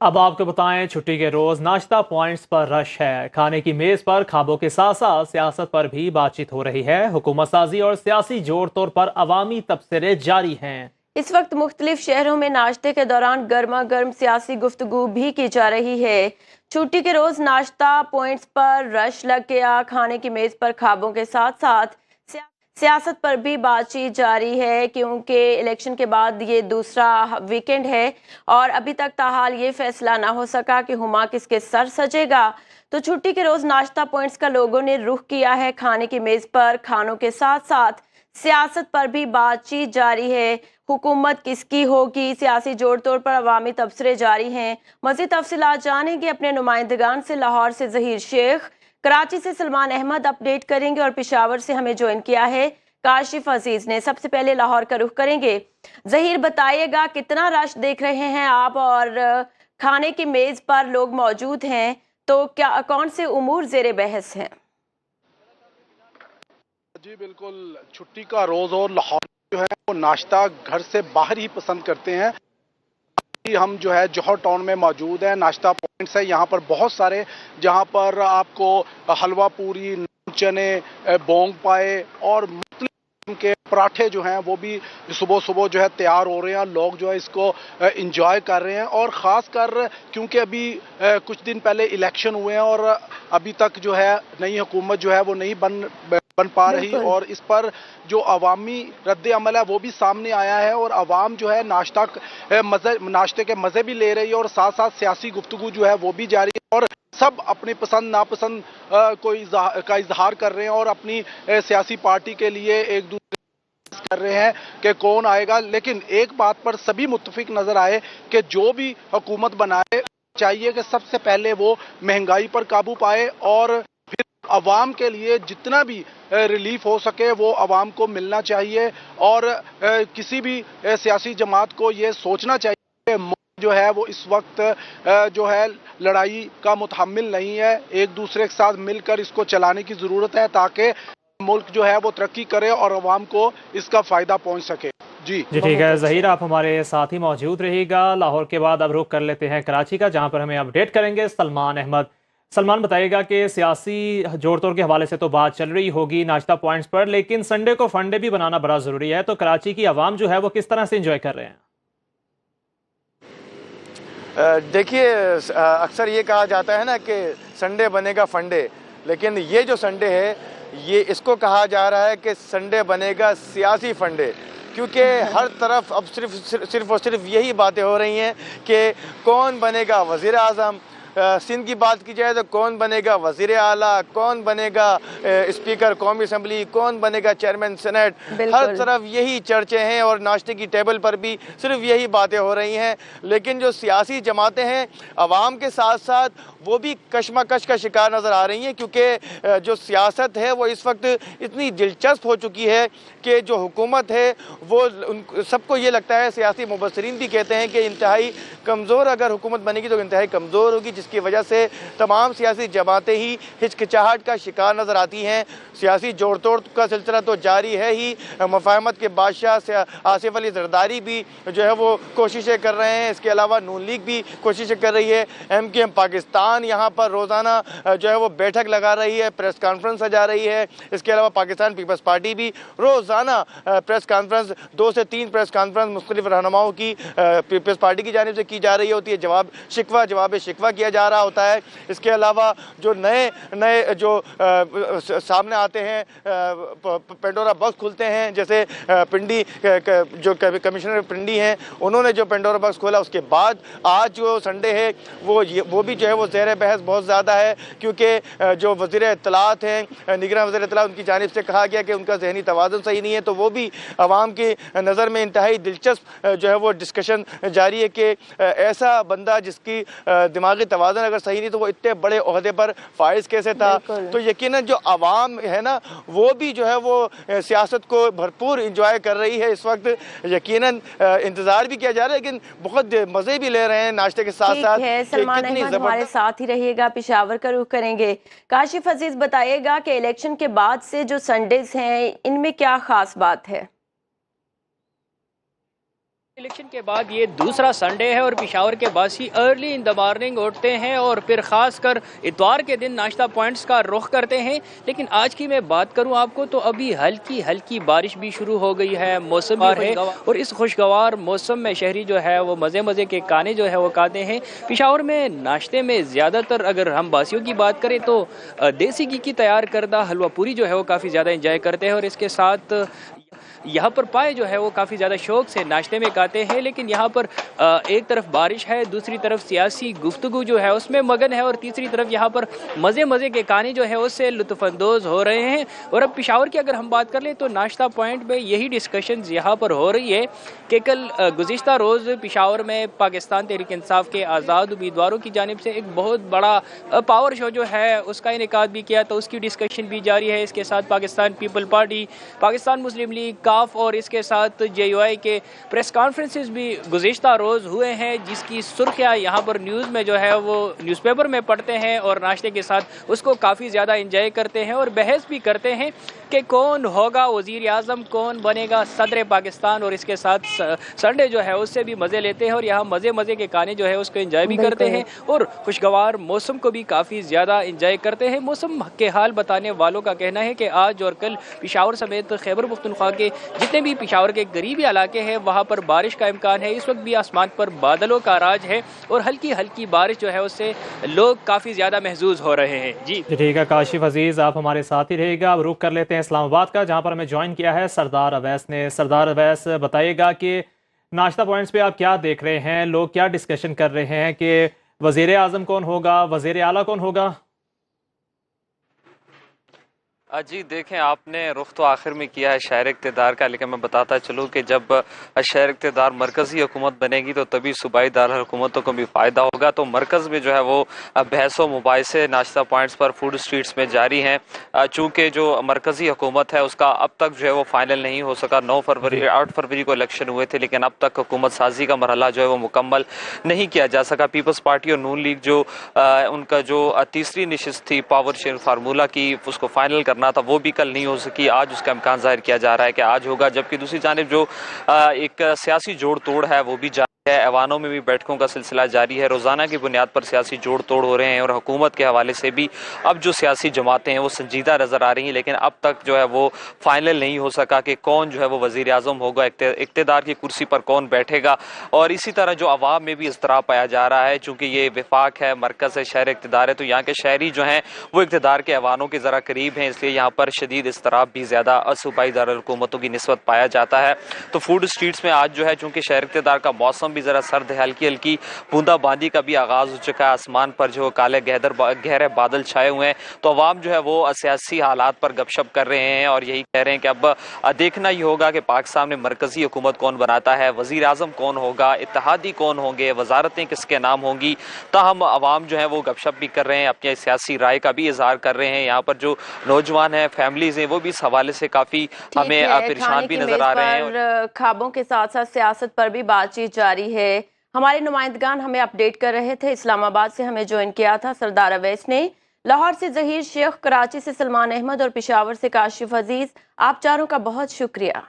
अब आपको बताएं, छुट्टी के रोज नाश्ता पॉइंट्स पर रश है। खाने की मेज पर ख्वाबों के साथ साथ सियासत पर भी बातचीत हो रही है। हुकूमत साजी और सियासी जोड़ तोड़ पर अवामी तबसरे जारी हैं। इस वक्त मुख्तलिफ शहरों में नाश्ते के दौरान गर्मा गर्म सियासी गुफ्तगू भी की जा रही है। छुट्टी के रोज नाश्ता पॉइंट्स पर रश लग गया। खाने की मेज पर ख्वाबों के साथ साथ सियासत पर भी बातचीत जारी है, क्योंकि इलेक्शन के बाद ये दूसरा वीकेंड है और अभी तक ताहाल ये फैसला ना हो सका कि हुमा किसके सर सजेगा। तो छुट्टी के रोज नाश्ता पॉइंट्स का लोगों ने रुख किया है। खाने की मेज पर खानों के साथ साथ सियासत पर भी बातचीत जारी है। हुकूमत किसकी होगी, सियासी जोड़ तोड़ पर अवामी तबसरे जारी हैं। मज़ीद तफसीलात जानेंगे अपने नुमाइंदगान से। लाहौर से जहीर शेख, कराची से सलमान अहमद अपडेट करेंगे और पेशावर से हमें ज्वाइन किया है काशिफ अजीज ने। सबसे पहले लाहौर का रुख करेंगे। जहीर, बताइएगा कितना रश देख रहे हैं आप, और खाने की मेज पर लोग मौजूद हैं, तो क्या कौन से उमूर जेर बहस हैं? जी बिल्कुल, छुट्टी का रोज और लाहौर जो है वो नाश्ता घर से बाहर ही पसंद करते हैं। हम जो है जौहर टाउन में मौजूद है, नाश्ता पॉइंट्स है यहाँ पर बहुत सारे, जहाँ पर आपको हलवा पूरी, चने, बोंग पाए और मुख्तलिफ किस्म के पराठे जो हैं वो भी सुबह सुबह जो है तैयार हो रहे हैं। लोग जो है इसको इंजॉय कर रहे हैं, और ख़ास कर क्योंकि अभी कुछ दिन पहले इलेक्शन हुए हैं और अभी तक जो है नई हुकूमत जो है वो नहीं बन पा रही, और इस पर जो अवामी रद्द अमल है वो भी सामने आया है, और अवाम जो है नाश्ते के मज़े भी ले रही है, और साथ साथ सियासी गुफ्तगू जो है वो भी जारी है, और सब अपनी पसंद नापसंद का इजहार कर रहे हैं और अपनी सियासी पार्टी के लिए एक दूसरे कर रहे हैं कि कौन आएगा। लेकिन एक बात पर सभी मुत्तफिक नजर आए कि जो भी हुकूमत बनाए चाहिए कि सबसे पहले वो महंगाई पर काबू पाए, और फिर अवाम के लिए जितना भी रिलीफ हो सके वो अवाम को मिलना चाहिए। और किसी भी सियासी जमात को ये सोचना चाहिए कि जो है वो इस वक्त जो है लड़ाई का मुतहम्मिल नहीं है। एक दूसरे के साथ मिलकर इसको चलाने की ज़रूरत है ताकि मुल्क जो है वो तरक्की करे और अवाम को इसका फ़ायदा पहुंच सके। जी ठीक है जहीर, आप हमारे साथ ही मौजूद रहिएगा। लाहौर के बाद अब रुख कर लेते हैं कराची का, जहां पर हमें अपडेट करेंगे सलमान अहमद। सलमान, बताइएगा कि सियासी जोड़ तोड़ के हवाले से तो बात चल रही होगी नाश्ता पॉइंट्स पर, लेकिन संडे को फंडे भी बनाना बड़ा ज़रूरी है। तो कराची की आवाम जो है वो किस तरह से इंजॉय कर रहे हैं? देखिए, अक्सर ये कहा जाता है ना कि संडे बनेगा फंडे, लेकिन ये जो संडे है ये इसको कहा जा रहा है कि संडे बनेगा सियासी फंडे, क्योंकि हर तरफ अब सिर्फ और सिर्फ यही बातें हो रही हैं कि कौन बनेगा वज़ीर आज़म। सिंध की बात की जाए तो कौन बनेगा वज़ीर आला, कौन बनेगा स्पीकर कौमी असम्बली, कौन बनेगा चेयरमैन सेनेट। हर तरफ यही चर्चे हैं और नाश्ते की टेबल पर भी सिर्फ यही बातें हो रही हैं। लेकिन जो सियासी जमातें हैं अवाम के साथ साथ वो भी कशमकश का शिकार नज़र आ रही हैं, क्योंकि जो सियासत है वो इस वक्त इतनी दिलचस्प हो चुकी है कि जो हुकूमत है वो सबको ये लगता है, सियासी मुबस्सरीन भी कहते हैं कि इंतहाई कमज़ोर अगर हुकूमत बनेगी तो इंतहाई कमज़ोर होगी, जिसकी वजह से तमाम सियासी जमातें ही हिचकिचाहट का शिकार नज़र आती हैं। सियासी जोड़ तोड़ का सिलसिला तो जारी है ही। मुफाहमत के बादशाह आसिफ अली जरदारी भी जो है वो कोशिशें कर रहे हैं। इसके अलावा नून लीग भी कोशिशें कर रही है। MKM पाकिस्तान यहाँ पर रोज़ाना जो है वो बैठक लगा रही है, प्रेस कॉन्फ्रेंस सजा रही है। इसके अलावा पाकिस्तान पीपल्स पार्टी भी रोज़ाना प्रेस कॉन्फ्रेंस, 2 से 3 प्रेस कॉन्फ्रेंस मुख्तलिफ रहनुमाओं की पीपल्स पार्टी की जानिब से की जा रही होती है। जवाब शिकवा किया जा रहा होता है। इसके अलावा जो नए जो सामने आते हैं, पेंडोरा बॉक्स खुलते हैं, जैसे पिंडी जो कमिश्नर पिंडी हैं उन्होंने जो पेंडोरा बॉक्स खोला, उसके बाद आज जो संडे है वो भी जो है वो ज़ेर बहस बहुत ज़्यादा है, क्योंकि जो वज़ीर इत्तलात हैं, निगरान वज़ीर इत्तलात, उनकी जानिब से कहा गया कि उनका ज़हनी तवाज़ुन सही नहीं है। तो वो भी आवाम की नज़र में इंतहाई दिलचस्प जो है वो डिस्कशन जारी है कि ऐसा बंदा जिसकी दिमागी तवाज़ुन अगर सही नहीं तो वो इतने बड़े ओहदे पर फाइज कैसे था। तो यकीनन जो आवाम है ना वो भी जो है वो सियासत को भरपूर इंजॉय कर रही है इस वक्त। यकीनन इंतज़ार भी किया जा रहा है, लेकिन बहुत मज़े भी ले रहे हैं नाश्ते के साथ साथ। सलमान अहमद हमारे साथ ही रहिएगा, पेशावर का रुख करेंगे। काशिफ अजीज, बताइएगा कि इलेक्शन के बाद से जो संडेज हैं इनमें क्या खास बात है? इलेक्शन के बाद ये दूसरा संडे है और पेशावर के बासी अर्ली इन द मॉर्निंग उठते हैं और फिर खासकर इतवार के दिन नाश्ता पॉइंट्स का रुख करते हैं। लेकिन आज की मैं बात करूं आपको तो अभी हल्की हल्की बारिश भी शुरू हो गई है, मौसम है और इस खुशगवार मौसम में शहरी जो है वो मज़े मज़े के खाने जो है वो खाते हैं। पेशावर में नाश्ते में ज़्यादातर अगर हम बासियों की बात करें तो देसी घी की तैयार करदा हलवा पूरी जो है वो काफ़ी ज़्यादा इंजॉय करते हैं और इसके साथ यहाँ पर पाए जो है वो काफ़ी ज़्यादा शौक से नाश्ते में खाते हैं। लेकिन यहाँ पर एक तरफ बारिश है, दूसरी तरफ सियासी गुफ्तगू जो है उसमें मगन है और तीसरी तरफ यहाँ पर मज़े मज़े के खाने जो है उससे लुत्फ़अंदोज़ हो रहे हैं। और अब पेशावर की अगर हम बात कर लें तो नाश्ता पॉइंट में यही डिस्कशन यहाँ पर हो रही है कि कल गुज़िश्ता रोज़ पेशावर में पाकिस्तान तहरीक इंसाफ के आज़ाद उम्मीदवारों की जानिब से एक बहुत बड़ा पावर शो जो है उसका इनेकाद भी किया, तो उसकी डिस्कशन भी जारी है। इसके साथ पाकिस्तान पीपल पार्टी, पाकिस्तान मुस्लिम लीग, काफ और इसके साथ JUI के प्रेस कॉन्फ्रेंसेस भी गुज़िश्ता रोज़ हुए हैं, जिसकी सुर्खियाँ यहाँ पर न्यूज़ में जो है वो न्यूज़पेपर में पढ़ते हैं और नाश्ते के साथ उसको काफ़ी ज़्यादा इंजॉय करते हैं और बहस भी करते हैं कि कौन होगा वज़ीर आज़म, कौन बनेगा सदर पाकिस्तान। और इसके साथ संडे जो है उससे भी मज़े लेते हैं और यहाँ मज़े मज़े के खाने जो है उसको इंजॉय भी करते हैं और खुशगवार मौसम को भी काफ़ी ज़्यादा इंजॉय करते हैं। मौसम के हाल बताने वालों का कहना है कि आज और कल पेशावर समेत खैबर पख्तूनख्वा के जितने भी पेशावर के करीबी इलाके हैं वहाँ पर बारिश का इम्कान है। इस वक्त भी आसमान पर बादलों का राज है और हल्की हल्की बारिश जो है उससे लोग काफ़ी ज़्यादा महजूज हो रहे हैं। जी ठीक है काशिफ अजीज, आप हमारे साथ ही रहेगा। अब रुख कर लेते हैं इस्लामाबाद का, जहाँ पर हमें ज्वाइन किया है सरदार अवैस ने। सरदार अवैस, बताइएगा कि नाश्ता पॉइंट्स पे आप क्या देख रहे हैं, लोग क्या डिस्कशन कर रहे हैं कि वज़ीर आज़म कौन होगा, वज़ीर आला कौन होगा? जी देखें, आपने रुख तो आखिर में किया है शहर इक़्तिदार का, लेकिन मैं बताता चलूँ कि जब शहर इक़्तिदार मरकज़ी हुकूमत बनेगी तो तभी सूबाई दारकूमतों को भी फ़ायदा होगा। तो मरकज़ में जो है वो बहस व मुबाहिसे नाश्ता पॉइंट्स पर, फूड स्ट्रीट्स में जारी हैं। चूँकि जो मरकज़ी हुकूमत है उसका अब तक जो है वो फाइनल नहीं हो सका। 8 फरवरी को इलेक्शन हुए थे, लेकिन अब तक हुकूमत साजी का मरहला जो है वो मुकम्मल नहीं किया जा सका। पीपल्स पार्टी और नून लीग जो उनका जो तीसरी नशिस्त थी पावर शेयर फार्मूला की, उसको फाइनल करना था, वो भी कल नहीं हो सकी। आज उसका इम्कान जाहिर किया जा रहा है कि आज होगा। जबकि दूसरी जानिब जो एक सियासी जोड़ तोड़ है वो भी जारी है। ऐवानों में भी बैठकों का सिलसिला जारी है। रोज़ाना की बुनियाद पर सियासी जोड़ तोड़ हो रहे हैं और हुकूमत के हवाले से भी अब जो सियासी जमातें हैं वो संजीदा नज़र आ रही हैं। लेकिन अब तक जो है वो फाइनल नहीं हो सका कि कौन जो है वो वज़ीर आज़म होगा, इक़्तिदार की कुर्सी पर कौन बैठेगा। और इसी तरह जो अवाम में भी इज़्तिराब पाया जा रहा है, चूँकि ये विफाक है, मरकज़ है, शहर इक़्तिदार है, तो यहाँ के शहरी जो हैं वो इक़्तिदार के ऐवानों के ज़रा करीब हैं, इसलिए यहाँ पर शदीद इज़्तिराब भी ज़्यादा सूबाई दारकूमतों की निस्बत पाया जाता है। तो फूड स्ट्रीट्स में आज जो है चूँकि शहर इक़्तिदार का मौसम भी ज़रा सर्द है, हल्की हल्की बूंदाबांदी का भी आगाज़ हो चुका है। आसमान पर जो काले गहरे बादल छाए हुए हैं, तो अवाम जो है वो सियासी हालात पर गपशप कर रहे हैं और यही कह रहे हैं कि अब देखना ही होगा कि पाकिस्तान में मरकज़ी हुकूमत कौन बनाता है, वज़ीर आज़म कौन होगा, इत्तेहादी कौन होंगे, वजारतें किसके नाम होंगी। ताहम अवाम जो है वो गपशप भी कर रहे हैं, अपनी सियासी राय का भी इजहार कर रहे हैं। यहाँ पर जो नौजवान हैं, फैमिलीज हैं, वो भी इस हवाले से काफ़ी हमें परेशान भी नजर आ रहे हैं। ख्वाबों के साथ साथ सियासत पर भी बातचीत जारी है। हमारे नुमाइंदगान हमें अपडेट कर रहे थे। इस्लामाबाद से हमें ज्वाइन किया था सरदार अवैस ने, लाहौर से ज़हीर शेख, कराची से सलमान अहमद और पेशावर से काशिफ अजीज। आप चारों का बहुत शुक्रिया।